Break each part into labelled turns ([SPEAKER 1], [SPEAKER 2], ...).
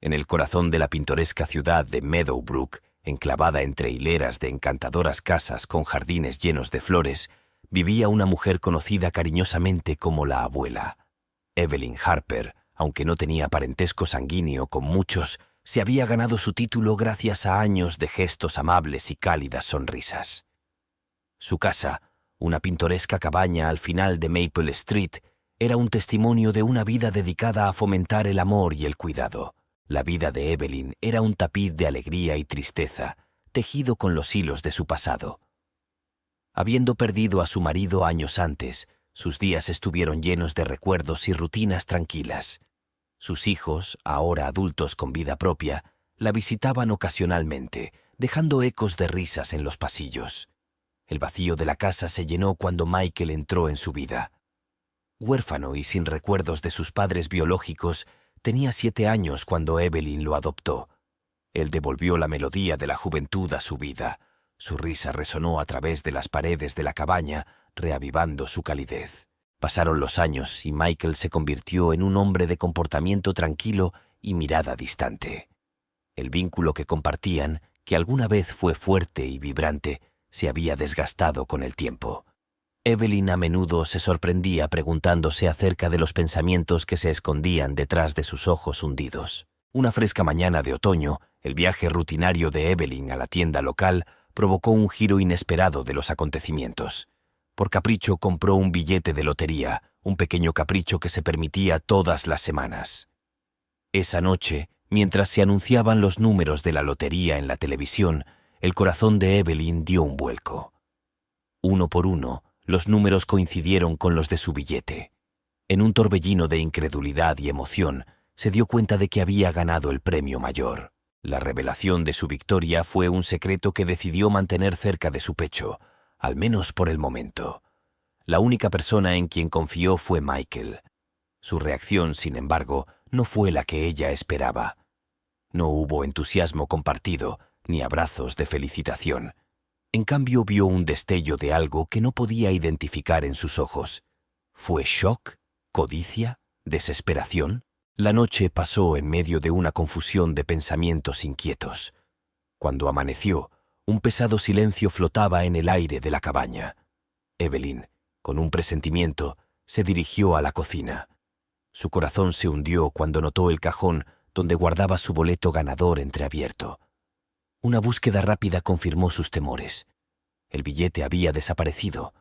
[SPEAKER 1] En el corazón de la pintoresca ciudad de Meadowbrook, enclavada entre hileras de encantadoras casas con jardines llenos de flores, vivía una mujer conocida cariñosamente como la abuela. Evelyn Harper, aunque no tenía parentesco sanguíneo con muchos, se había ganado su título gracias a años de gestos amables y cálidas sonrisas. Su casa, una pintoresca cabaña al final de Maple Street, era un testimonio de una vida dedicada a fomentar el amor y el cuidado. La vida de Evelyn era un tapiz de alegría y tristeza, tejido con los hilos de su pasado. Habiendo perdido a su marido años antes, sus días estuvieron llenos de recuerdos y rutinas tranquilas. Sus hijos, ahora adultos con vida propia, la visitaban ocasionalmente, dejando ecos de risas en los pasillos. El vacío de la casa se llenó cuando Michael entró en su vida. Huérfano y sin recuerdos de sus padres biológicos, tenía 7 años cuando Evelyn lo adoptó. Él devolvió la melodía de la juventud a su vida. Su risa resonó a través de las paredes de la cabaña, reavivando su calidez. Pasaron los años y Michael se convirtió en un hombre de comportamiento tranquilo y mirada distante. El vínculo que compartían, que alguna vez fue fuerte y vibrante, se había desgastado con el tiempo. Evelyn a menudo se sorprendía preguntándose acerca de los pensamientos que se escondían detrás de sus ojos hundidos. Una fresca mañana de otoño, el viaje rutinario de Evelyn a la tienda local provocó un giro inesperado de los acontecimientos. Por capricho compró un billete de lotería, un pequeño capricho que se permitía todas las semanas. Esa noche, mientras se anunciaban los números de la lotería en la televisión, el corazón de Evelyn dio un vuelco. Uno por uno, los números coincidieron con los de su billete. En un torbellino de incredulidad y emoción, se dio cuenta de que había ganado el premio mayor. La revelación de su victoria fue un secreto que decidió mantener cerca de su pecho, al menos por el momento. La única persona en quien confió fue Michael. Su reacción, sin embargo, no fue la que ella esperaba. No hubo entusiasmo compartido, ni abrazos de felicitación. En cambio, vio un destello de algo que no podía identificar en sus ojos. ¿Fue shock? ¿Codicia? ¿Desesperación? La noche pasó en medio de una confusión de pensamientos inquietos. Cuando amaneció, un pesado silencio flotaba en el aire de la cabaña. Evelyn, con un presentimiento, se dirigió a la cocina. Su corazón se hundió cuando notó el cajón donde guardaba su boleto ganador entreabierto. Una búsqueda rápida confirmó sus temores. El billete había desaparecido.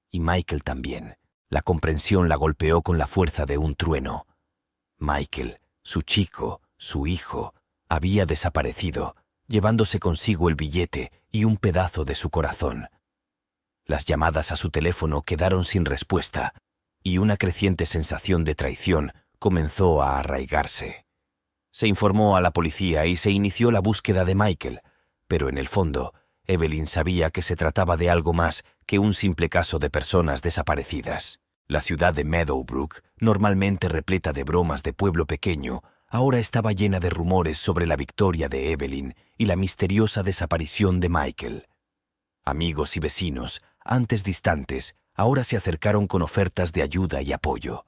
[SPEAKER 1] Y Michael también. La comprensión la golpeó con la fuerza de un trueno. Michael, su chico, su hijo, había desaparecido, llevándose consigo el billete y un pedazo de su corazón. Las llamadas a su teléfono quedaron sin respuesta, y una creciente sensación de traición comenzó a arraigarse. Se informó a la policía y se inició la búsqueda de Michael, pero en el fondo, Evelyn sabía que se trataba de algo más que un simple caso de personas desaparecidas. La ciudad de Meadowbrook, normalmente repleta de bromas de pueblo pequeño, ahora estaba llena de rumores sobre la victoria de Evelyn y la misteriosa desaparición de Michael. Amigos y vecinos, antes distantes, ahora se acercaron con ofertas de ayuda y apoyo.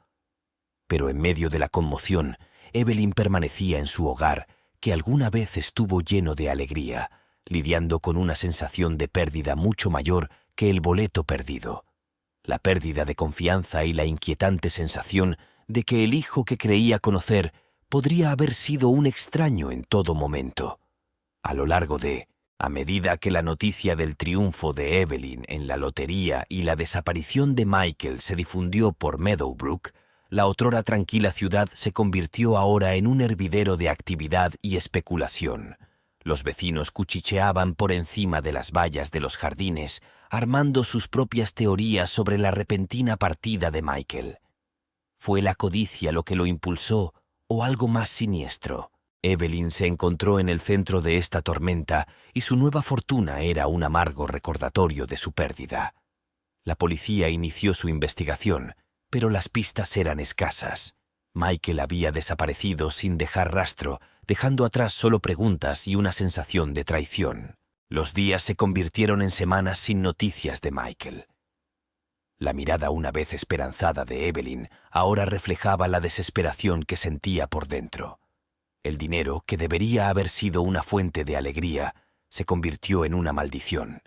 [SPEAKER 1] Pero en medio de la conmoción, Evelyn permanecía en su hogar, que alguna vez estuvo lleno de alegría, lidiando con una sensación de pérdida mucho mayor que el boleto perdido. La pérdida de confianza y la inquietante sensación de que el hijo que creía conocer podría haber sido un extraño en todo momento. A medida que la noticia del triunfo de Evelyn en la lotería y la desaparición de Michael se difundió por Meadowbrook, la otrora tranquila ciudad se convirtió ahora en un hervidero de actividad y especulación. Los vecinos cuchicheaban por encima de las vallas de los jardines, armando sus propias teorías sobre la repentina partida de Michael. ¿Fue la codicia lo que lo impulsó o algo más siniestro? Evelyn se encontró en el centro de esta tormenta y su nueva fortuna era un amargo recordatorio de su pérdida. La policía inició su investigación, pero las pistas eran escasas. Michael había desaparecido sin dejar rastro, dejando atrás solo preguntas y una sensación de traición. Los días se convirtieron en semanas sin noticias de Michael. La mirada una vez esperanzada de Evelyn ahora reflejaba la desesperación que sentía por dentro. El dinero, que debería haber sido una fuente de alegría, se convirtió en una maldición.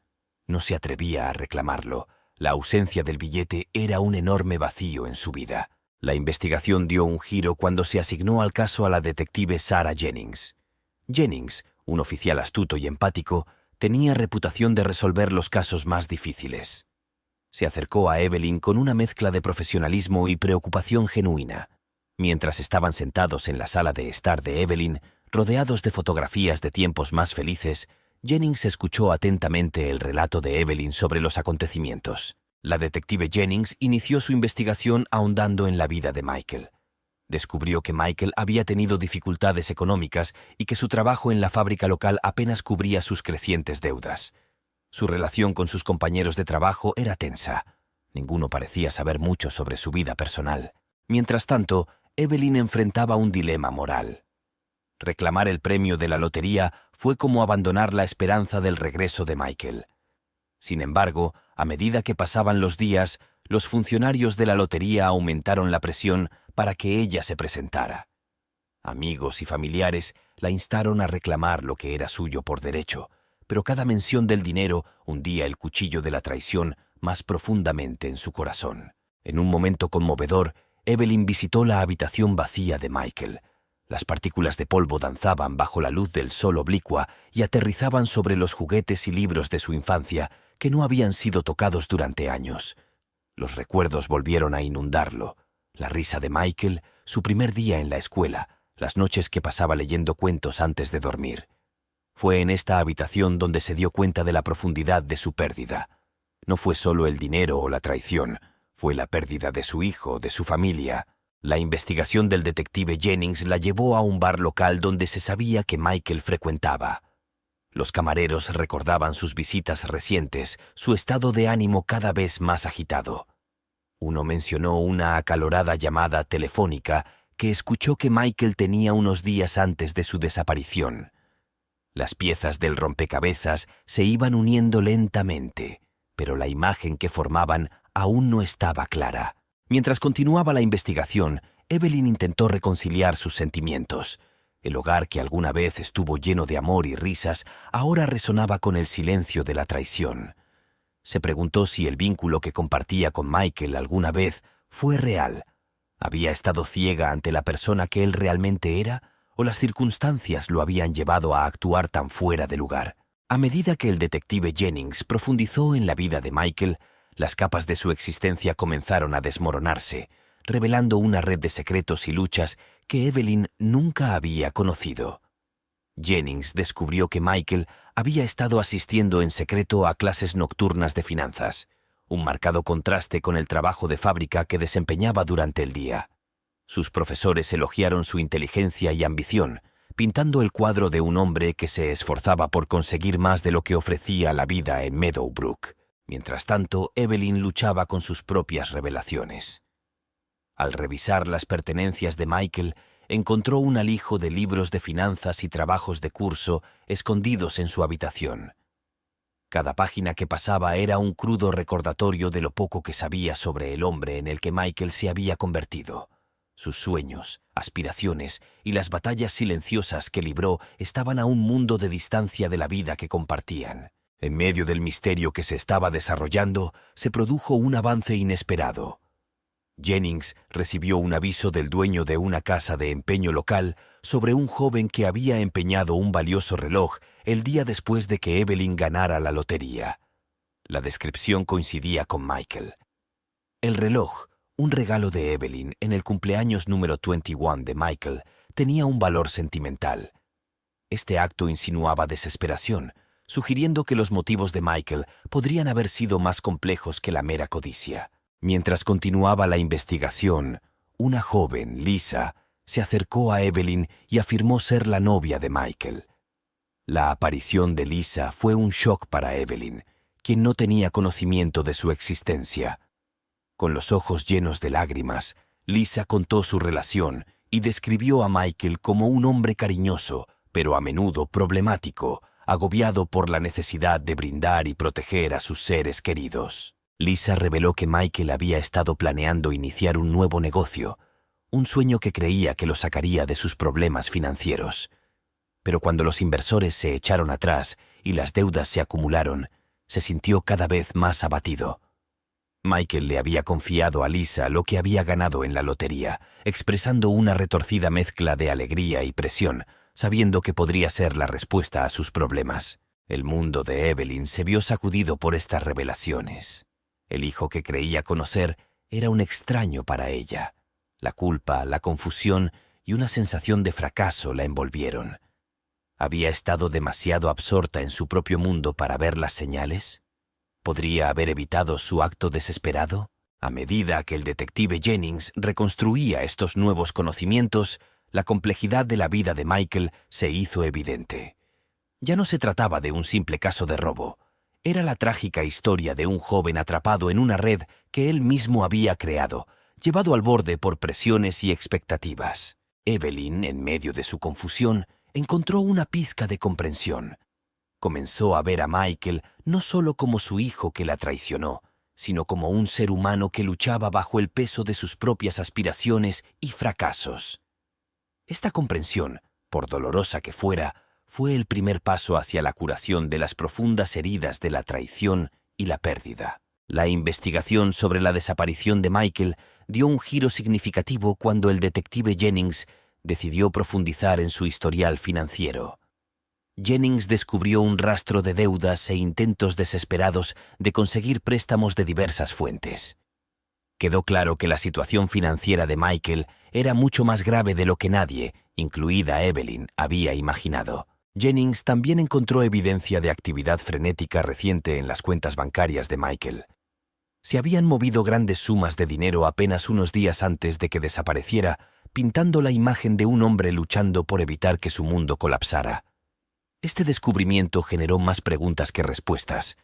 [SPEAKER 1] No se atrevía a reclamarlo. La ausencia del billete era un enorme vacío en su vida. La investigación dio un giro cuando se asignó al caso a la detective Sarah Jennings. Jennings, un oficial astuto y empático, tenía reputación de resolver los casos más difíciles. Se acercó a Evelyn con una mezcla de profesionalismo y preocupación genuina. Mientras estaban sentados en la sala de estar de Evelyn, rodeados de fotografías de tiempos más felices, Jennings escuchó atentamente el relato de Evelyn sobre los acontecimientos. La detective Jennings inició su investigación ahondando en la vida de Michael. Descubrió que Michael había tenido dificultades económicas y que su trabajo en la fábrica local apenas cubría sus crecientes deudas. Su relación con sus compañeros de trabajo era tensa. Ninguno parecía saber mucho sobre su vida personal. Mientras tanto, Evelyn enfrentaba un dilema moral. Reclamar el premio de la lotería fue como abandonar la esperanza del regreso de Michael. Sin embargo, a medida que pasaban los días, los funcionarios de la lotería aumentaron la presión para que ella se presentara. Amigos y familiares la instaron a reclamar lo que era suyo por derecho, pero cada mención del dinero hundía el cuchillo de la traición más profundamente en su corazón. En un momento conmovedor, Evelyn visitó la habitación vacía de Michael. Las partículas de polvo danzaban bajo la luz del sol oblicua y aterrizaban sobre los juguetes y libros de su infancia que no habían sido tocados durante años. Los recuerdos volvieron a inundarlo. La risa de Michael, su primer día en la escuela, las noches que pasaba leyendo cuentos antes de dormir. Fue en esta habitación donde se dio cuenta de la profundidad de su pérdida. No fue solo el dinero o la traición, fue la pérdida de su hijo, de su familia. La investigación del detective Jennings la llevó a un bar local donde se sabía que Michael frecuentaba. Los camareros recordaban sus visitas recientes, su estado de ánimo cada vez más agitado. Uno mencionó una acalorada llamada telefónica que escuchó que Michael tenía unos días antes de su desaparición. Las piezas del rompecabezas se iban uniendo lentamente, pero la imagen que formaban aún no estaba clara. Mientras continuaba la investigación, Evelyn intentó reconciliar sus sentimientos. El hogar que alguna vez estuvo lleno de amor y risas ahora resonaba con el silencio de la traición. Se preguntó si el vínculo que compartía con Michael alguna vez fue real. ¿Había estado ciega ante la persona que él realmente era, o las circunstancias lo habían llevado a actuar tan fuera de lugar? A medida que el detective Jennings profundizó en la vida de Michael, las capas de su existencia comenzaron a desmoronarse, revelando una red de secretos y luchas que Evelyn nunca había conocido. Jennings descubrió que Michael había estado asistiendo en secreto a clases nocturnas de finanzas, un marcado contraste con el trabajo de fábrica que desempeñaba durante el día. Sus profesores elogiaron su inteligencia y ambición, pintando el cuadro de un hombre que se esforzaba por conseguir más de lo que ofrecía la vida en Meadowbrook. Mientras tanto, Evelyn luchaba con sus propias revelaciones. Al revisar las pertenencias de Michael, encontró un alijo de libros de finanzas y trabajos de curso escondidos en su habitación. Cada página que pasaba era un crudo recordatorio de lo poco que sabía sobre el hombre en el que Michael se había convertido. Sus sueños, aspiraciones y las batallas silenciosas que libró estaban a un mundo de distancia de la vida que compartían. En medio del misterio que se estaba desarrollando, se produjo un avance inesperado. Jennings recibió un aviso del dueño de una casa de empeño local sobre un joven que había empeñado un valioso reloj el día después de que Evelyn ganara la lotería. La descripción coincidía con Michael. El reloj, un regalo de Evelyn en el cumpleaños número 21 de Michael, tenía un valor sentimental. Este acto insinuaba desesperación, sugiriendo que los motivos de Michael podrían haber sido más complejos que la mera codicia. Mientras continuaba la investigación, una joven, Lisa, se acercó a Evelyn y afirmó ser la novia de Michael. La aparición de Lisa fue un shock para Evelyn, quien no tenía conocimiento de su existencia. Con los ojos llenos de lágrimas, Lisa contó su relación y describió a Michael como un hombre cariñoso, pero a menudo problemático, agobiado por la necesidad de brindar y proteger a sus seres queridos. Lisa reveló que Michael había estado planeando iniciar un nuevo negocio, un sueño que creía que lo sacaría de sus problemas financieros. Pero cuando los inversores se echaron atrás y las deudas se acumularon, se sintió cada vez más abatido. Michael le había confiado a Lisa lo que había ganado en la lotería, expresando una retorcida mezcla de alegría y presión, sabiendo que podría ser la respuesta a sus problemas. El mundo de Evelyn se vio sacudido por estas revelaciones. El hijo que creía conocer era un extraño para ella. La culpa, la confusión y una sensación de fracaso la envolvieron. ¿Había estado demasiado absorta en su propio mundo para ver las señales? ¿Podría haber evitado su acto desesperado? A medida que el detective Jennings reconstruía estos nuevos conocimientos, la complejidad de la vida de Michael se hizo evidente. Ya no se trataba de un simple caso de robo. Era la trágica historia de un joven atrapado en una red que él mismo había creado, llevado al borde por presiones y expectativas. Evelyn, en medio de su confusión, encontró una pizca de comprensión. Comenzó a ver a Michael no solo como su hijo que la traicionó, sino como un ser humano que luchaba bajo el peso de sus propias aspiraciones y fracasos. Esta comprensión, por dolorosa que fuera, fue el primer paso hacia la curación de las profundas heridas de la traición y la pérdida. La investigación sobre la desaparición de Michael dio un giro significativo cuando el detective Jennings decidió profundizar en su historial financiero. Jennings descubrió un rastro de deudas e intentos desesperados de conseguir préstamos de diversas fuentes. Quedó claro que la situación financiera de Michael era mucho más grave de lo que nadie, incluida Evelyn, había imaginado. Jennings también encontró evidencia de actividad frenética reciente en las cuentas bancarias de Michael. Se habían movido grandes sumas de dinero apenas unos días antes de que desapareciera, pintando la imagen de un hombre luchando por evitar que su mundo colapsara. Este descubrimiento generó más preguntas que respuestas.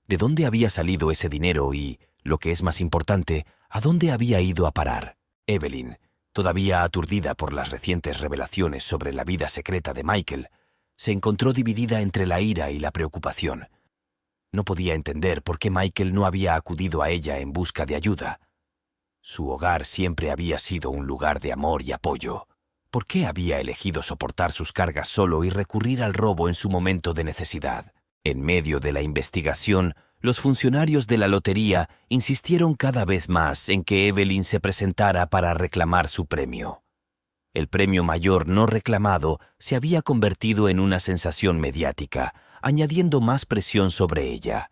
[SPEAKER 1] ¿De dónde había salido ese dinero y, lo que es más importante, a dónde había ido a parar? Evelyn, todavía aturdida por las recientes revelaciones sobre la vida secreta de Michael, se encontró dividida entre la ira y la preocupación. No podía entender por qué Michael no había acudido a ella en busca de ayuda. Su hogar siempre había sido un lugar de amor y apoyo. ¿Por qué había elegido soportar sus cargas solo y recurrir al robo en su momento de necesidad? En medio de la investigación, los funcionarios de la lotería insistieron cada vez más en que Evelyn se presentara para reclamar su premio. El premio mayor no reclamado se había convertido en una sensación mediática, añadiendo más presión sobre ella.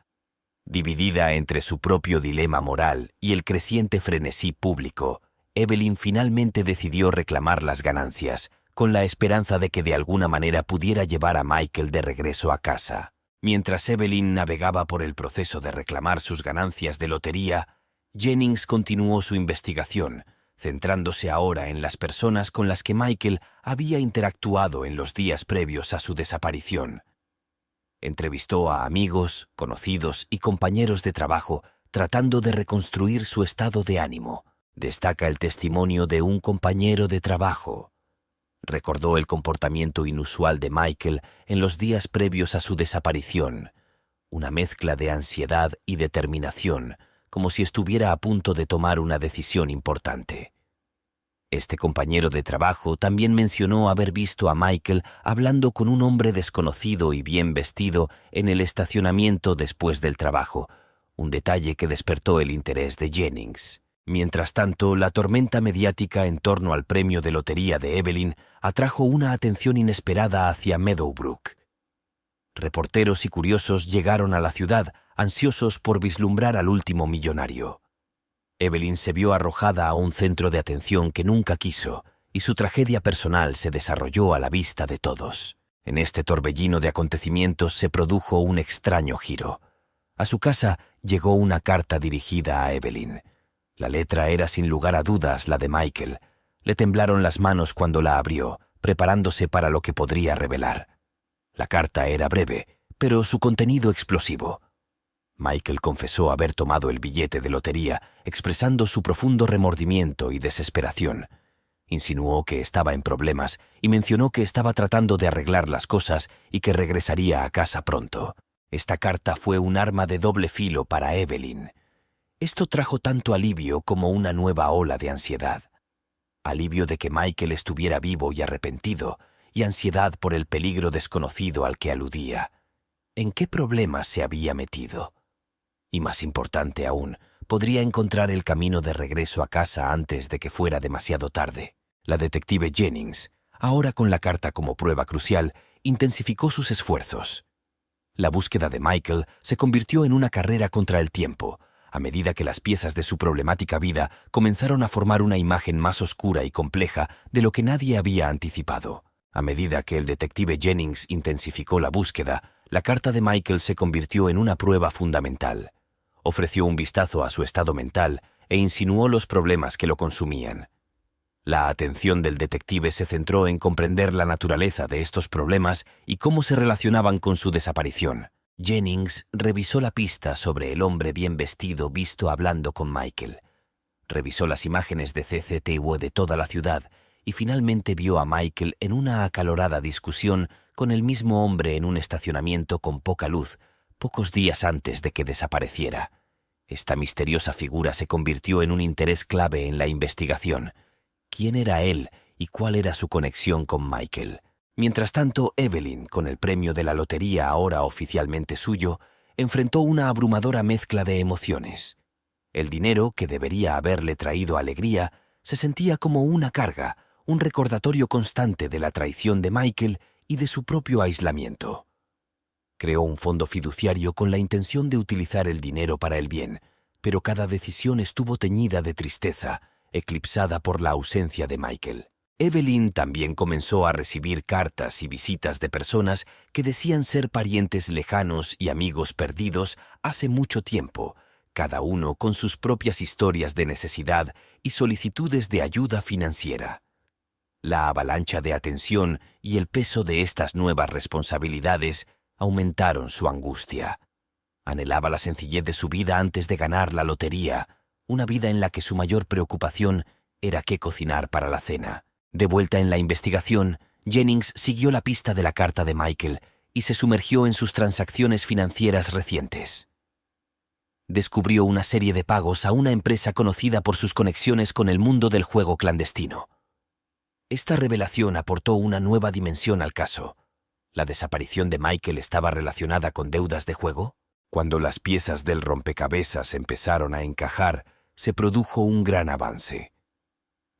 [SPEAKER 1] Dividida entre su propio dilema moral y el creciente frenesí público, Evelyn finalmente decidió reclamar las ganancias, con la esperanza de que de alguna manera pudiera llevar a Michael de regreso a casa. Mientras Evelyn navegaba por el proceso de reclamar sus ganancias de lotería, Jennings continuó su investigación, centrándose ahora en las personas con las que Michael había interactuado en los días previos a su desaparición. Entrevistó a amigos, conocidos y compañeros de trabajo, tratando de reconstruir su estado de ánimo. Destaca el testimonio de un compañero de trabajo. Recordó el comportamiento inusual de Michael en los días previos a su desaparición, una mezcla de ansiedad y determinación, como si estuviera a punto de tomar una decisión importante. Este compañero de trabajo también mencionó haber visto a Michael hablando con un hombre desconocido y bien vestido en el estacionamiento después del trabajo, un detalle que despertó el interés de Jennings. Mientras tanto, la tormenta mediática en torno al premio de lotería de Evelyn atrajo una atención inesperada hacia Meadowbrook. Reporteros y curiosos llegaron a la ciudad, ansiosos por vislumbrar al último millonario. Evelyn se vio arrojada a un centro de atención que nunca quiso, y su tragedia personal se desarrolló a la vista de todos. En este torbellino de acontecimientos se produjo un extraño giro. A su casa llegó una carta dirigida a Evelyn. La letra era sin lugar a dudas la de Michael. Le temblaron las manos cuando la abrió, preparándose para lo que podría revelar. La carta era breve, pero su contenido explosivo. Michael confesó haber tomado el billete de lotería, expresando su profundo remordimiento y desesperación. Insinuó que estaba en problemas y mencionó que estaba tratando de arreglar las cosas y que regresaría a casa pronto. Esta carta fue un arma de doble filo para Evelyn. Esto trajo tanto alivio como una nueva ola de ansiedad. alivio de que Michael estuviera vivo y arrepentido, y ansiedad por el peligro desconocido al que aludía. ¿En qué problemas se había metido? Y más importante aún, podría encontrar el camino de regreso a casa antes de que fuera demasiado tarde. La detective Jennings, ahora con la carta como prueba crucial, intensificó sus esfuerzos. La búsqueda de Michael se convirtió en una carrera contra el tiempo, a medida que las piezas de su problemática vida comenzaron a formar una imagen más oscura y compleja de lo que nadie había anticipado. A medida que el detective Jennings intensificó la búsqueda, la carta de Michael se convirtió en una prueba fundamental. Ofreció un vistazo a su estado mental e insinuó los problemas que lo consumían. La atención del detective se centró en comprender la naturaleza de estos problemas y cómo se relacionaban con su desaparición. Jennings revisó la pista sobre el hombre bien vestido visto hablando con Michael. Revisó las imágenes de CCTV de toda la ciudad y finalmente vio a Michael en una acalorada discusión con el mismo hombre en un estacionamiento con poca luz, pocos días antes de que desapareciera. Esta misteriosa figura se convirtió en un interés clave en la investigación. ¿Quién era él y cuál era su conexión con Michael? Mientras tanto, Evelyn, con el premio de la lotería ahora oficialmente suyo, enfrentó una abrumadora mezcla de emociones. El dinero, que debería haberle traído alegría, se sentía como una carga, un recordatorio constante de la traición de Michael y de su propio aislamiento. Creó un fondo fiduciario con la intención de utilizar el dinero para el bien, pero cada decisión estuvo teñida de tristeza, eclipsada por la ausencia de Michael. Evelyn también comenzó a recibir cartas y visitas de personas que decían ser parientes lejanos y amigos perdidos hace mucho tiempo, cada uno con sus propias historias de necesidad y solicitudes de ayuda financiera. La avalancha de atención y el peso de estas nuevas responsabilidades aumentaron su angustia. Anhelaba la sencillez de su vida antes de ganar la lotería, una vida en la que su mayor preocupación era qué cocinar para la cena. De vuelta en la investigación, Jennings siguió la pista de la carta de Michael y se sumergió en sus transacciones financieras recientes. Descubrió una serie de pagos a una empresa conocida por sus conexiones con el mundo del juego clandestino. Esta revelación aportó una nueva dimensión al caso. ¿La desaparición de Michael estaba relacionada con deudas de juego? Cuando las piezas del rompecabezas empezaron a encajar, se produjo un gran avance.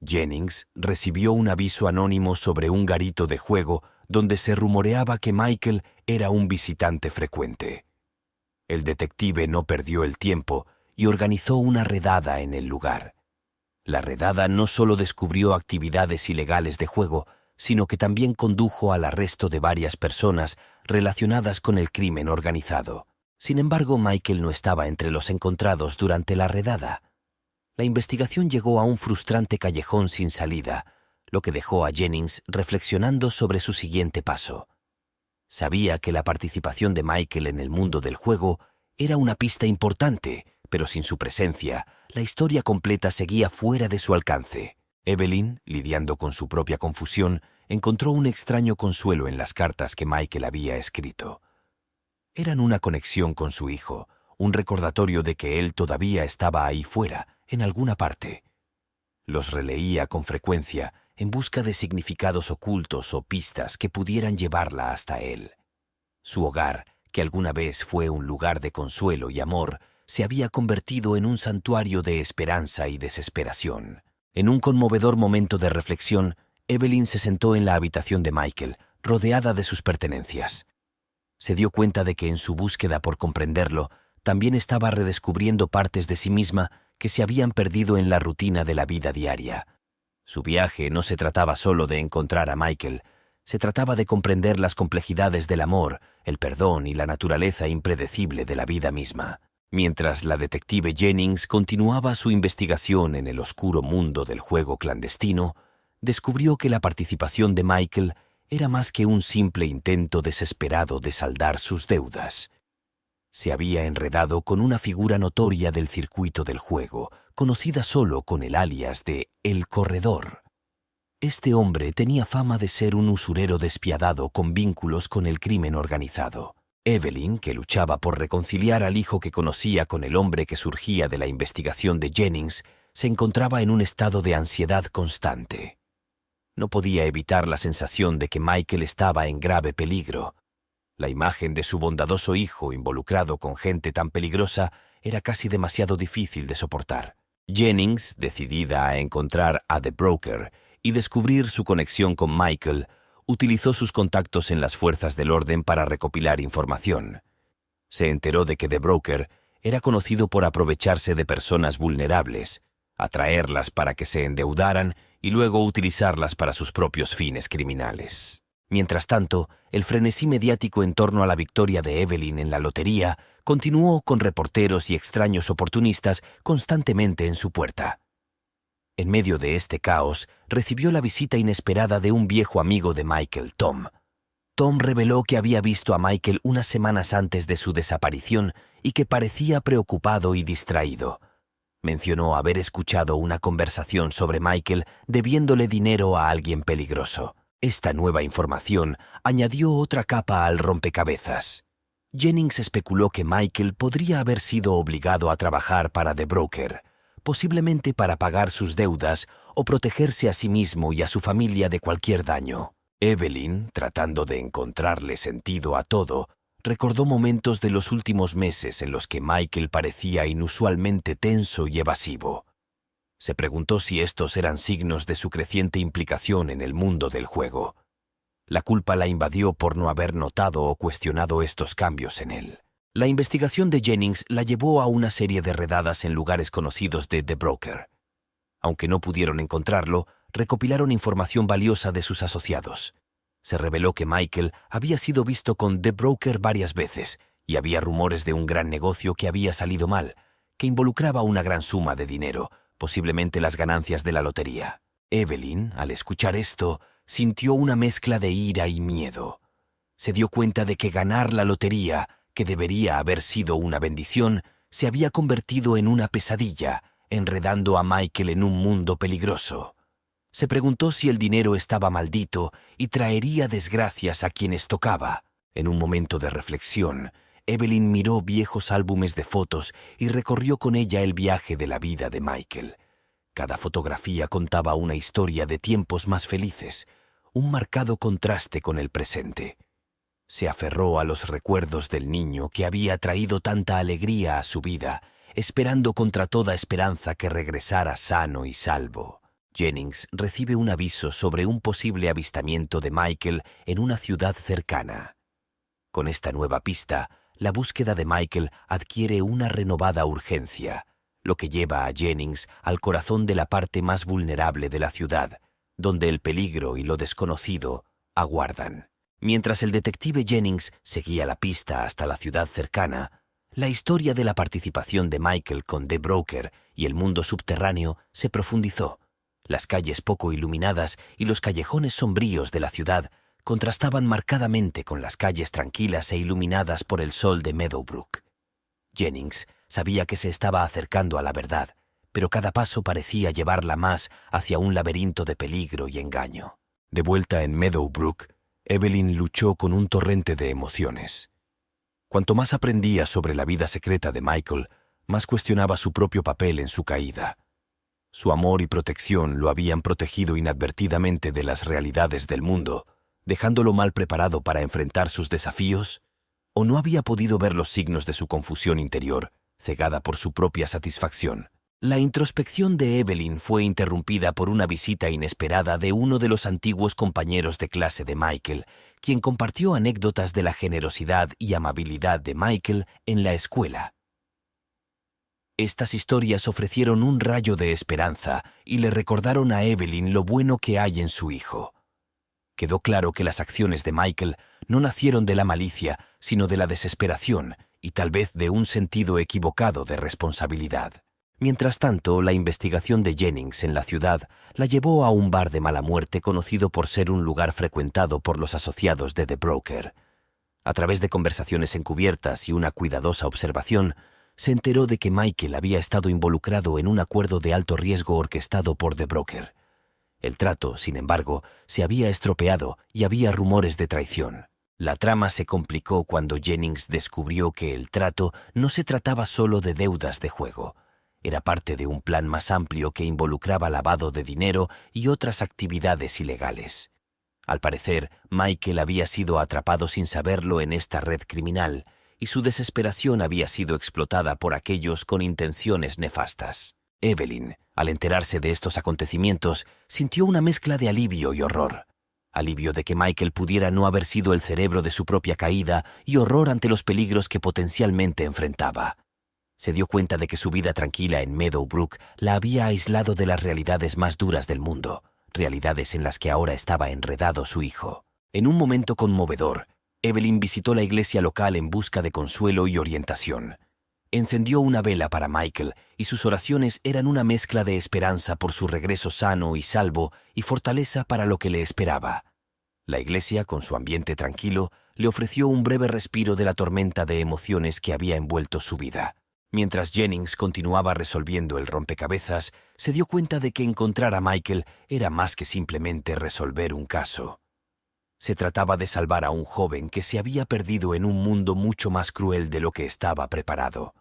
[SPEAKER 1] Jennings recibió un aviso anónimo sobre un garito de juego donde se rumoreaba que Michael era un visitante frecuente. El detective no perdió el tiempo y organizó una redada en el lugar. La redada no solo descubrió actividades ilegales de juego, sino que también condujo al arresto de varias personas relacionadas con el crimen organizado. Sin embargo, Michael no estaba entre los encontrados durante la redada. La investigación llegó a un frustrante callejón sin salida, lo que dejó a Jennings reflexionando sobre su siguiente paso. Sabía que la participación de Michael en el mundo del juego era una pista importante, pero sin su presencia, la historia completa seguía fuera de su alcance. Evelyn, lidiando con su propia confusión, encontró un extraño consuelo en las cartas que Michael había escrito. Eran una conexión con su hijo, un recordatorio de que él todavía estaba ahí fuera, en alguna parte. Los releía con frecuencia en busca de significados ocultos o pistas que pudieran llevarla hasta él. Su hogar, que alguna vez fue un lugar de consuelo y amor, se había convertido en un santuario de esperanza y desesperación. En un conmovedor momento de reflexión, Evelyn se sentó en la habitación de Michael, rodeada de sus pertenencias. Se dio cuenta de que en su búsqueda por comprenderlo, también estaba redescubriendo partes de sí misma que se habían perdido en la rutina de la vida diaria. Su viaje no se trataba solo de encontrar a Michael, se trataba de comprender las complejidades del amor, el perdón y la naturaleza impredecible de la vida misma. Mientras la detective Jennings continuaba su investigación en el oscuro mundo del juego clandestino, descubrió que la participación de Michael era más que un simple intento desesperado de saldar sus deudas. Se había enredado con una figura notoria del circuito del juego, conocida solo con el alias de El Corredor. Este hombre tenía fama de ser un usurero despiadado con vínculos con el crimen organizado. Evelyn, que luchaba por reconciliar al hijo que conocía con el hombre que surgía de la investigación de Jennings, se encontraba en un estado de ansiedad constante. No podía evitar la sensación de que Michael estaba en grave peligro. La imagen de su bondadoso hijo involucrado con gente tan peligrosa era casi demasiado difícil de soportar. Jennings, decidida a encontrar a The Broker y descubrir su conexión con Michael, utilizó sus contactos en las fuerzas del orden para recopilar información. Se enteró de que The Broker era conocido por aprovecharse de personas vulnerables, atraerlas para que se endeudaran y luego utilizarlas para sus propios fines criminales. Mientras tanto, el frenesí mediático en torno a la victoria de Evelyn en la lotería continuó con reporteros y extraños oportunistas constantemente en su puerta. En medio de este caos, recibió la visita inesperada de un viejo amigo de Michael, Tom. Tom reveló que había visto a Michael unas semanas antes de su desaparición y que parecía preocupado y distraído. Mencionó haber escuchado una conversación sobre Michael debiéndole dinero a alguien peligroso. Esta nueva información añadió otra capa al rompecabezas. Jennings especuló que Michael podría haber sido obligado a trabajar para The Broker, posiblemente para pagar sus deudas o protegerse a sí mismo y a su familia de cualquier daño. Evelyn, tratando de encontrarle sentido a todo, recordó momentos de los últimos meses en los que Michael parecía inusualmente tenso y evasivo. Se preguntó si estos eran signos de su creciente implicación en el mundo del juego. La culpa la invadió por no haber notado o cuestionado estos cambios en él. La investigación de Jennings la llevó a una serie de redadas en lugares conocidos de The Broker. Aunque no pudieron encontrarlo, recopilaron información valiosa de sus asociados. Se reveló que Michael había sido visto con The Broker varias veces y había rumores de un gran negocio que había salido mal, que involucraba una gran suma de dinero, posiblemente las ganancias de la lotería. Evelyn, al escuchar esto, sintió una mezcla de ira y miedo. Se dio cuenta de que ganar la lotería, que debería haber sido una bendición, se había convertido en una pesadilla, enredando a Michael en un mundo peligroso. Se preguntó si el dinero estaba maldito y traería desgracias a quienes tocaba. En un momento de reflexión, Evelyn miró viejos álbumes de fotos y recorrió con ella el viaje de la vida de Michael. Cada fotografía contaba una historia de tiempos más felices, un marcado contraste con el presente. Se aferró a los recuerdos del niño que había traído tanta alegría a su vida, esperando contra toda esperanza que regresara sano y salvo. Jennings recibe un aviso sobre un posible avistamiento de Michael en una ciudad cercana. Con esta nueva pista, la búsqueda de Michael adquiere una renovada urgencia, lo que lleva a Jennings al corazón de la parte más vulnerable de la ciudad, donde el peligro y lo desconocido aguardan. Mientras el detective Jennings seguía la pista hasta la ciudad cercana, la historia de la participación de Michael con The Broker y el mundo subterráneo se profundizó. Las calles poco iluminadas y los callejones sombríos de la ciudad contrastaban marcadamente con las calles tranquilas e iluminadas por el sol de Meadowbrook. Jennings sabía que se estaba acercando a la verdad, pero cada paso parecía llevarla más hacia un laberinto de peligro y engaño. De vuelta en Meadowbrook, Evelyn luchó con un torrente de emociones. Cuanto más aprendía sobre la vida secreta de Michael, más cuestionaba su propio papel en su caída. Su amor y protección lo habían protegido inadvertidamente de las realidades del mundo, dejándolo mal preparado para enfrentar sus desafíos, o no había podido ver los signos de su confusión interior, cegada por su propia satisfacción. La introspección de Evelyn fue interrumpida por una visita inesperada de uno de los antiguos compañeros de clase de Michael, quien compartió anécdotas de la generosidad y amabilidad de Michael en la escuela. Estas historias ofrecieron un rayo de esperanza y le recordaron a Evelyn lo bueno que hay en su hijo. Quedó claro que las acciones de Michael no nacieron de la malicia, sino de la desesperación y tal vez de un sentido equivocado de responsabilidad. Mientras tanto, la investigación de Jennings en la ciudad la llevó a un bar de mala muerte conocido por ser un lugar frecuentado por los asociados de The Broker. A través de conversaciones encubiertas y una cuidadosa observación, se enteró de que Michael había estado involucrado en un acuerdo de alto riesgo orquestado por The Broker. El trato, sin embargo, se había estropeado y había rumores de traición. La trama se complicó cuando Jennings descubrió que el trato no se trataba solo de deudas de juego. era parte de un plan más amplio que involucraba lavado de dinero y otras actividades ilegales. Al parecer, Michael había sido atrapado sin saberlo en esta red criminal, y su desesperación había sido explotada por aquellos con intenciones nefastas. Evelyn, al enterarse de estos acontecimientos, sintió una mezcla de alivio y horror. Alivio de que Michael pudiera no haber sido el cerebro de su propia caída y horror ante los peligros que potencialmente enfrentaba. Se dio cuenta de que su vida tranquila en Meadowbrook la había aislado de las realidades más duras del mundo, realidades en las que ahora estaba enredado su hijo. En un momento conmovedor, Evelyn visitó la iglesia local en busca de consuelo y orientación. Encendió una vela para Michael y sus oraciones eran una mezcla de esperanza por su regreso sano y salvo y fortaleza para lo que le esperaba. La iglesia, con su ambiente tranquilo, le ofreció un breve respiro de la tormenta de emociones que había envuelto su vida. Mientras Jennings continuaba resolviendo el rompecabezas, se dio cuenta de que encontrar a Michael era más que simplemente resolver un caso. Se trataba de salvar a un joven que se había perdido en un mundo mucho más cruel de lo que estaba preparado.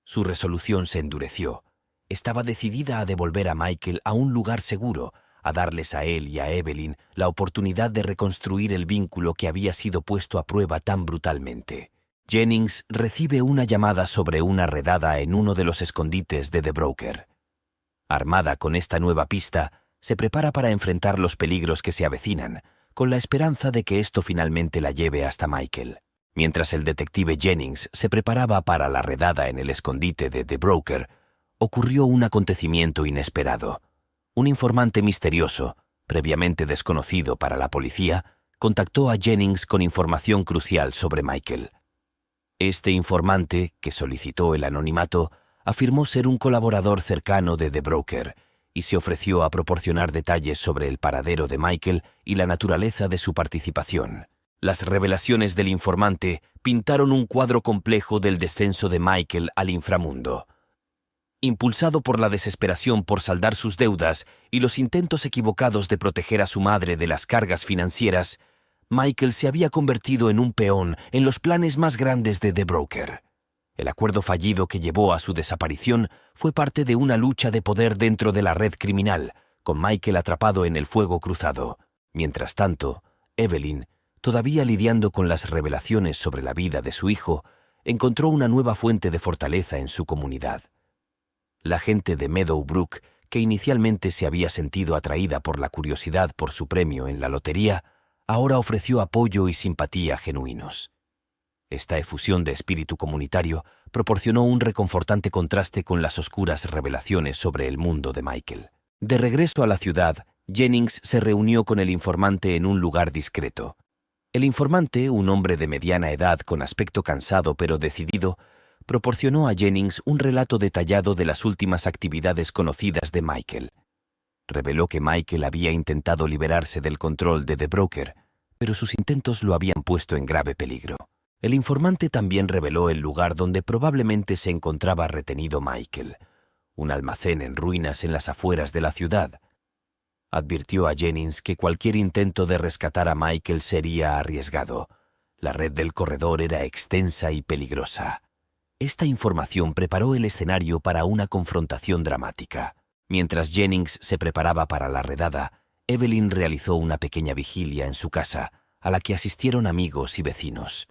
[SPEAKER 1] Su resolución se endureció. Estaba decidida a devolver a Michael a un lugar seguro, a darles a él y a Evelyn la oportunidad de reconstruir el vínculo que había sido puesto a prueba tan brutalmente. Jennings recibe una llamada sobre una redada en uno de los escondites de The Broker. Armada con esta nueva pista, se prepara para enfrentar los peligros que se avecinan, con la esperanza de que esto finalmente la lleve hasta Michael. Mientras el detective Jennings se preparaba para la redada en el escondite de The Broker, ocurrió un acontecimiento inesperado. Un informante misterioso, previamente desconocido para la policía, contactó a Jennings con información crucial sobre Michael. Este informante, que solicitó el anonimato, afirmó ser un colaborador cercano de The Broker y se ofreció a proporcionar detalles sobre el paradero de Michael y la naturaleza de su participación. Las revelaciones del informante pintaron un cuadro complejo del descenso de Michael al inframundo. Impulsado por la desesperación por saldar sus deudas y los intentos equivocados de proteger a su madre de las cargas financieras, Michael se había convertido en un peón en los planes más grandes de The Broker. El acuerdo fallido que llevó a su desaparición fue parte de una lucha de poder dentro de la red criminal, con Michael atrapado en el fuego cruzado. Mientras tanto, Evelyn, todavía lidiando con las revelaciones sobre la vida de su hijo, encontró una nueva fuente de fortaleza en su comunidad. La gente de Meadowbrook, que inicialmente se había sentido atraída por la curiosidad por su premio en la lotería, ahora ofreció apoyo y simpatía genuinos. Esta efusión de espíritu comunitario proporcionó un reconfortante contraste con las oscuras revelaciones sobre el mundo de Michael. De regreso a la ciudad, Jennings se reunió con el informante en un lugar discreto. El informante, un hombre de mediana edad con aspecto cansado pero decidido, proporcionó a Jennings un relato detallado de las últimas actividades conocidas de Michael. Reveló que Michael había intentado liberarse del control de The Broker, pero sus intentos lo habían puesto en grave peligro. El informante también reveló el lugar donde probablemente se encontraba retenido Michael, un almacén en ruinas en las afueras de la ciudad. Advirtió a Jennings que cualquier intento de rescatar a Michael sería arriesgado. La red del corredor era extensa y peligrosa. Esta información preparó el escenario para una confrontación dramática. Mientras Jennings se preparaba para la redada, Evelyn realizó una pequeña vigilia en su casa, a la que asistieron amigos y vecinos.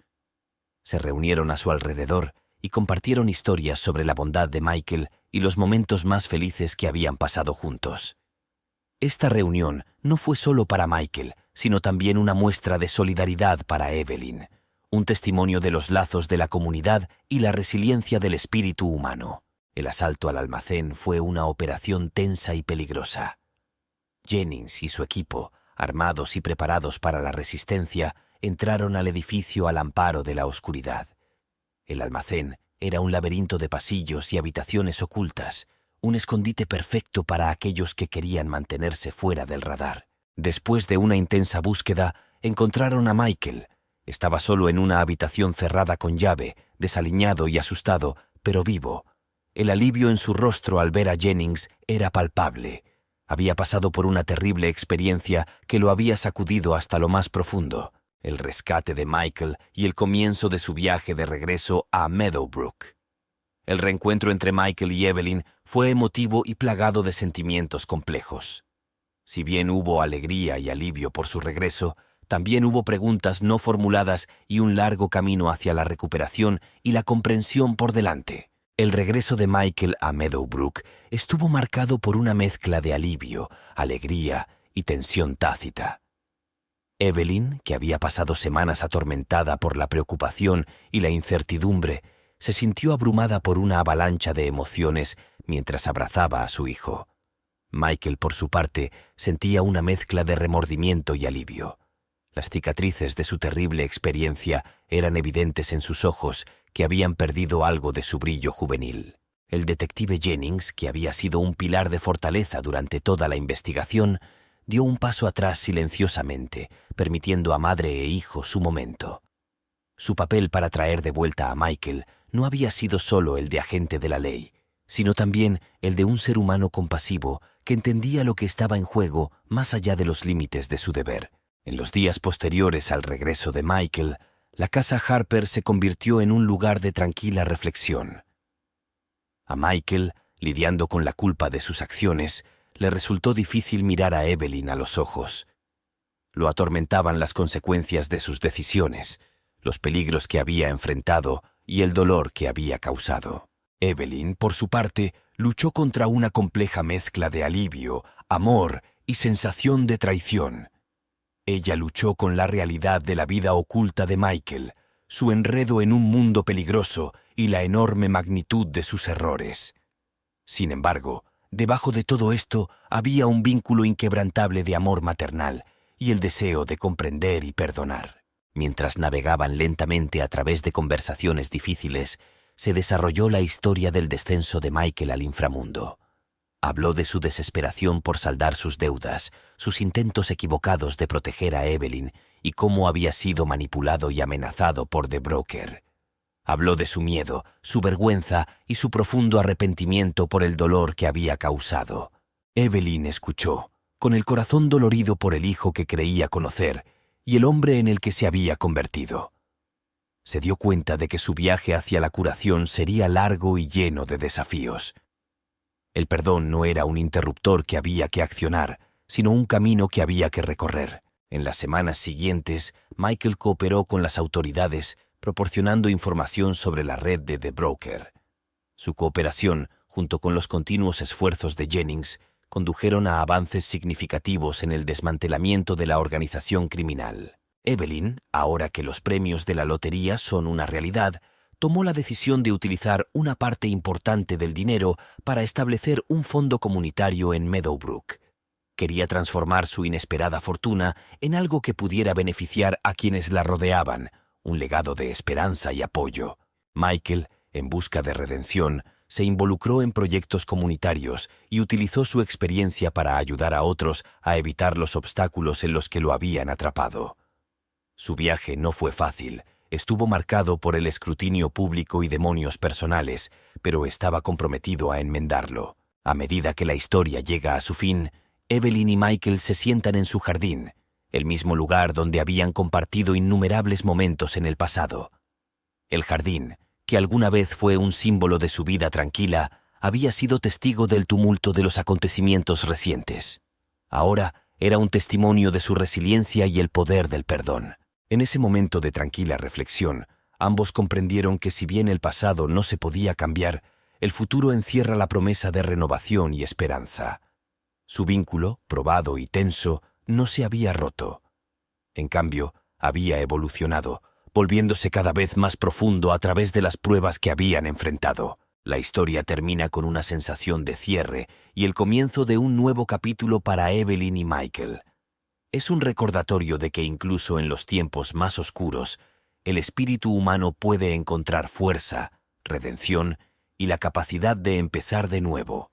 [SPEAKER 1] Se reunieron a su alrededor y compartieron historias sobre la bondad de Michael y los momentos más felices que habían pasado juntos. Esta reunión no fue solo para Michael, sino también una muestra de solidaridad para Evelyn, un testimonio de los lazos de la comunidad y la resiliencia del espíritu humano. El asalto al almacén fue una operación tensa y peligrosa. Jennings y su equipo, armados y preparados para la resistencia, entraron al edificio al amparo de la oscuridad. El almacén era un laberinto de pasillos y habitaciones ocultas, un escondite perfecto para aquellos que querían mantenerse fuera del radar. Después de una intensa búsqueda, encontraron a Michael. Estaba solo en una habitación cerrada con llave, desaliñado y asustado, pero vivo. El alivio en su rostro al ver a Jennings era palpable. Había pasado por una terrible experiencia que lo había sacudido hasta lo más profundo. El rescate de Michael y el comienzo de su viaje de regreso a Meadowbrook. El reencuentro entre Michael y Evelyn fue emotivo y plagado de sentimientos complejos. Si bien hubo alegría y alivio por su regreso, también hubo preguntas no formuladas y un largo camino hacia la recuperación y la comprensión por delante. El regreso de Michael a Meadowbrook estuvo marcado por una mezcla de alivio, alegría y tensión tácita. Evelyn, que había pasado semanas atormentada por la preocupación y la incertidumbre, se sintió abrumada por una avalancha de emociones mientras abrazaba a su hijo. Michael, por su parte, sentía una mezcla de remordimiento y alivio. Las cicatrices de su terrible experiencia eran evidentes en sus ojos, que habían perdido algo de su brillo juvenil. El detective Jennings, que había sido un pilar de fortaleza durante toda la investigación, dio un paso atrás silenciosamente, permitiendo a madre e hijo su momento. Su papel para traer de vuelta a Michael no había sido solo el de agente de la ley, sino también el de un ser humano compasivo que entendía lo que estaba en juego más allá de los límites de su deber. En los días posteriores al regreso de Michael, la casa Harper se convirtió en un lugar de tranquila reflexión. A Michael, lidiando con la culpa de sus acciones, le resultó difícil mirar a Evelyn a los ojos. Lo atormentaban las consecuencias de sus decisiones, los peligros que había enfrentado y el dolor que había causado. Evelyn, por su parte, luchó contra una compleja mezcla de alivio, amor y sensación de traición. Ella luchó con la realidad de la vida oculta de Michael, su enredo en un mundo peligroso y la enorme magnitud de sus errores. Sin embargo, debajo de todo esto había un vínculo inquebrantable de amor maternal y el deseo de comprender y perdonar. Mientras navegaban lentamente a través de conversaciones difíciles, se desarrolló la historia del descenso de Michael al inframundo. Habló de su desesperación por saldar sus deudas, sus intentos equivocados de proteger a Evelyn y cómo había sido manipulado y amenazado por The Broker. Habló de su miedo, su vergüenza y su profundo arrepentimiento por el dolor que había causado. Evelyn escuchó, con el corazón dolorido por el hijo que creía conocer y el hombre en el que se había convertido. Se dio cuenta de que su viaje hacia la curación sería largo y lleno de desafíos. El perdón no era un interruptor que había que accionar, sino un camino que había que recorrer. En las semanas siguientes, Michael cooperó con las autoridades, proporcionando información sobre la red de The Broker. Su cooperación, junto con los continuos esfuerzos de Jennings, condujeron a avances significativos en el desmantelamiento de la organización criminal. Evelyn, ahora que los premios de la lotería son una realidad, tomó la decisión de utilizar una parte importante del dinero para establecer un fondo comunitario en Meadowbrook. Quería transformar su inesperada fortuna en algo que pudiera beneficiar a quienes la rodeaban, un legado de esperanza y apoyo. Michael, en busca de redención, se involucró en proyectos comunitarios y utilizó su experiencia para ayudar a otros a evitar los obstáculos en los que lo habían atrapado. Su viaje no fue fácil. Estuvo marcado por el escrutinio público y demonios personales, pero estaba comprometido a enmendarlo. A medida que la historia llega a su fin, Evelyn y Michael se sientan en su jardín, el mismo lugar donde habían compartido innumerables momentos en el pasado. El jardín, que alguna vez fue un símbolo de su vida tranquila, había sido testigo del tumulto de los acontecimientos recientes. Ahora era un testimonio de su resiliencia y el poder del perdón. En ese momento de tranquila reflexión, ambos comprendieron que si bien el pasado no se podía cambiar, el futuro encierra la promesa de renovación y esperanza. Su vínculo, probado y tenso, no se había roto. En cambio, había evolucionado, volviéndose cada vez más profundo a través de las pruebas que habían enfrentado. La historia termina con una sensación de cierre y el comienzo de un nuevo capítulo para Evelyn y Michael. Es un recordatorio de que incluso en los tiempos más oscuros, el espíritu humano puede encontrar fuerza, redención y la capacidad de empezar de nuevo.